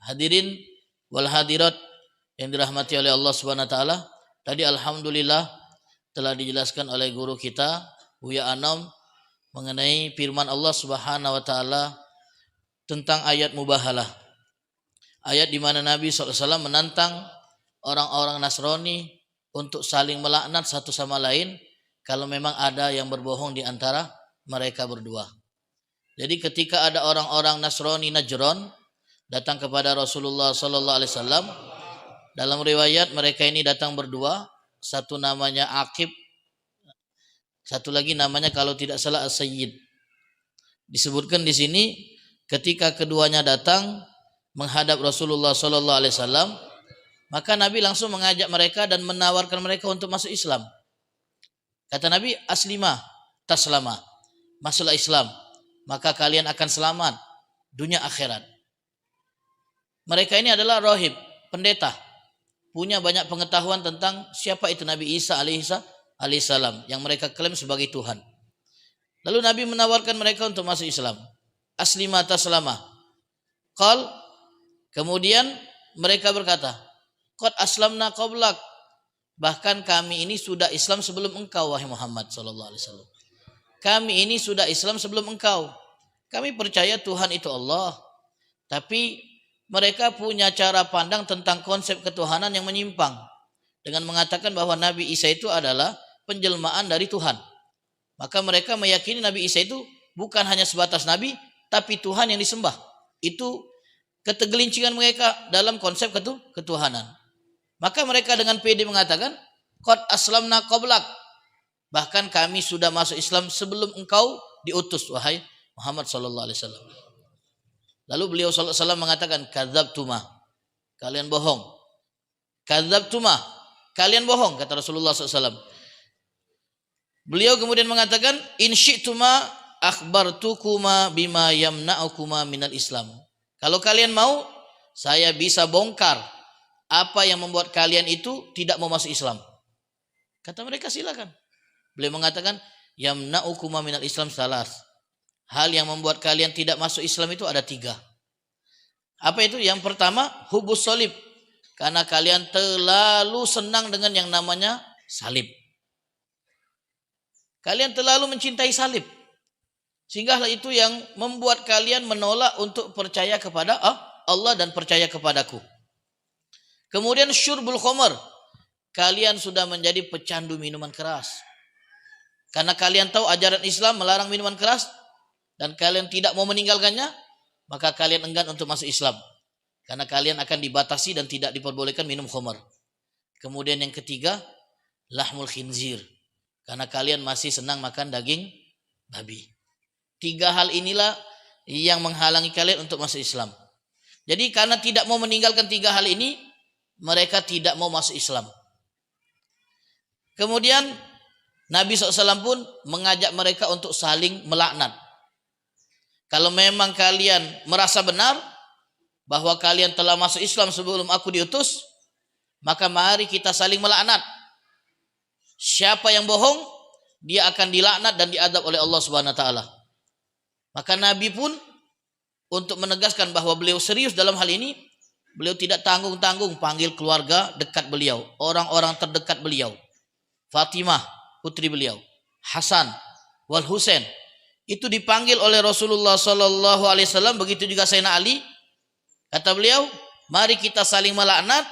Hadirin wal hadirat yang dirahmati oleh Allah Subhanahu wa taala. Tadi alhamdulillah telah dijelaskan oleh guru kita Buya Anom mengenai firman Allah Subhanahu wa taala tentang ayat mubahalah. Ayat di mana Nabi SAW menantang orang-orang Nasrani untuk saling melaknat satu sama lain kalau memang ada yang berbohong di antara mereka berdua. Jadi ketika ada orang-orang Nasrani Najran datang kepada Rasulullah SAW, dalam riwayat mereka ini datang berdua, satu namanya Aqib, satu lagi namanya kalau tidak salah As-Sayyid. Disebutkan di sini ketika keduanya datang menghadap Rasulullah SAW, maka Nabi langsung mengajak mereka dan menawarkan mereka untuk masuk Islam. Kata Nabi, aslima taslama, masuklah Islam, maka kalian akan selamat dunia akhirat. Mereka ini adalah rohib, pendeta, punya banyak pengetahuan tentang siapa itu Nabi Isa alaihissalam yang mereka klaim sebagai Tuhan. Lalu Nabi menawarkan mereka untuk masuk Islam. Aslima taslama. Qal, kemudian mereka berkata, qad aslamna qablak, bahkan kami ini sudah Islam sebelum engkau wahai Muhammad sallallahu alaihi wasallam. Kami ini sudah Islam sebelum engkau. Kami percaya Tuhan itu Allah. Tapi mereka punya cara pandang tentang konsep ketuhanan yang menyimpang dengan mengatakan bahwa Nabi Isa itu adalah penjelmaan dari Tuhan. Maka mereka meyakini Nabi Isa itu bukan hanya sebatas nabi, tapi Tuhan yang disembah. Itu ketergelinciran mereka dalam konsep ketuhanan. Maka mereka dengan pede mengatakan, qad aslamna qablak, bahkan kami sudah masuk Islam sebelum engkau diutus wahai Muhammad sallallahu alaihi wasallam. Lalu beliau sallallahu alaihi wasallam mengatakan, kadzabtuma, kalian bohong. Kadzabtuma, kalian bohong, kata Rasulullah sallallahu alaihi wasallam. Beliau kemudian mengatakan, in syi'tuma akhbartukuma bima yamna'ukuma minal Islam. Kalau kalian mau, saya bisa bongkar apa yang membuat kalian itu tidak mau masuk Islam. Kata mereka, silakan. Beliau mengatakan, yamna'ukuma minal Islam salas. Hal yang membuat kalian tidak masuk Islam itu ada 3. Apa itu? Yang pertama, hubus salib. Karena kalian terlalu senang dengan yang namanya salib. Kalian terlalu mencintai salib. Sehingga hal itu yang membuat kalian menolak untuk percaya kepada Allah dan percaya kepadaku. Kemudian syurbul khamar. Kalian sudah menjadi pecandu minuman keras. Karena kalian tahu ajaran Islam melarang minuman keras dan kalian tidak mau meninggalkannya, maka kalian enggan untuk masuk Islam. Karena kalian akan dibatasi dan tidak diperbolehkan minum khamar. Kemudian yang ketiga, lahmul khinzir. Karena kalian masih senang makan daging babi. 3 hal inilah yang menghalangi kalian untuk masuk Islam. Jadi karena tidak mau meninggalkan 3 hal ini, mereka tidak mau masuk Islam. Kemudian Nabi SAW pun mengajak mereka untuk saling melaknat. Kalau memang kalian merasa benar bahwa kalian telah masuk Islam sebelum aku diutus, maka mari kita saling melaknat. Siapa yang bohong, dia akan dilaknat dan diadab oleh Allah Subhanahu wa taala. Maka Nabi pun untuk menegaskan bahwa beliau serius dalam hal ini, beliau tidak tanggung-tanggung panggil keluarga dekat beliau, orang-orang terdekat beliau. Fatimah, putri beliau, Hasan wal Husain, itu dipanggil oleh Rasulullah sallallahu alaihi wasallam, begitu juga Sayyidina Ali. Kata beliau, mari kita saling melaknat.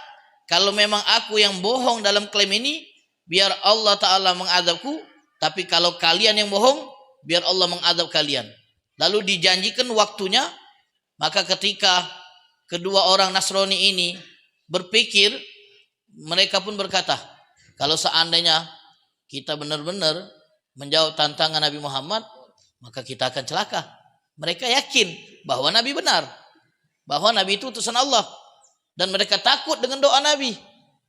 Kalau memang aku yang bohong dalam klaim ini, biar Allah Ta'ala mengadabku. Tapi kalau kalian yang bohong, biar Allah mengadab kalian. Lalu dijanjikan waktunya. Maka ketika kedua orang Nasrani ini berpikir, mereka pun berkata, kalau seandainya kita benar-benar menjawab tantangan Nabi Muhammad, maka kita akan celaka. Mereka yakin bahwa Nabi benar, bahwa Nabi itu utusan Allah, dan mereka takut dengan doa Nabi.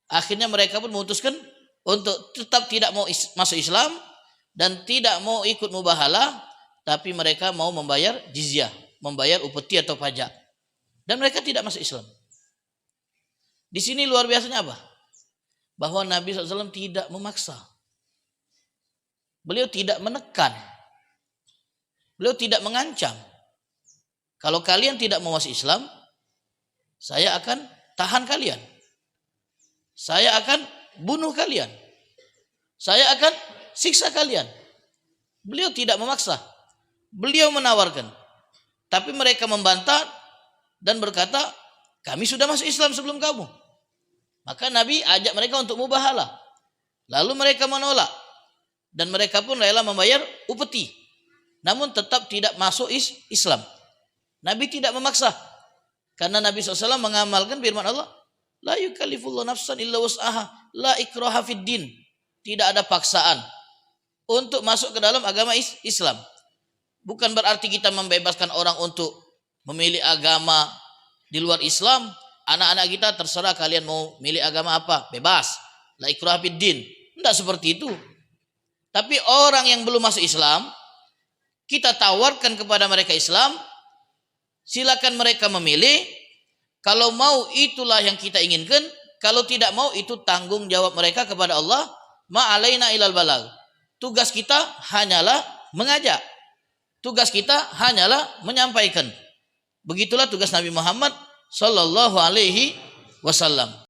Akhirnya mereka pun memutuskan untuk tetap tidak mau masuk Islam dan tidak mau ikut mubahalah, tapi mereka mau membayar jizyah, membayar upeti atau pajak, dan mereka tidak masuk Islam. Di sini luar biasanya apa? Bahwa Nabi SAW tidak memaksa, beliau tidak menekan, beliau tidak mengancam. Kalau kalian tidak mau masuk Islam, saya akan tahan kalian. Saya akan bunuh kalian. Saya akan siksa kalian. Beliau tidak memaksa. Beliau menawarkan. Tapi mereka membantah dan berkata, kami sudah masuk Islam sebelum kamu. Maka Nabi ajak mereka untuk mubahalah. Lalu mereka menolak. Dan mereka pun rela membayar upeti. Namun tetap tidak masuk Islam. Nabi tidak memaksa. Karena Nabi SAW mengamalkan firman Allah, la yukallifullahu nafsan illa wus'aha, la ikraha fid din. Tidak ada paksaan untuk masuk ke dalam agama Islam. Bukan berarti kita membebaskan orang untuk memilih agama di luar Islam. Anak-anak kita terserah kalian mau milih agama apa, bebas. La ikraha fid din. Tidak seperti itu. Tapi orang yang belum masuk Islam, kita tawarkan kepada mereka Islam, silakan mereka memilih. Kalau mau itulah yang kita inginkan, kalau tidak mau itu tanggung jawab mereka kepada Allah. Ma'alaina ilal balag. Tugas kita hanyalah mengajak. Tugas kita hanyalah menyampaikan. Begitulah tugas Nabi Muhammad sallallahu alaihi wasallam.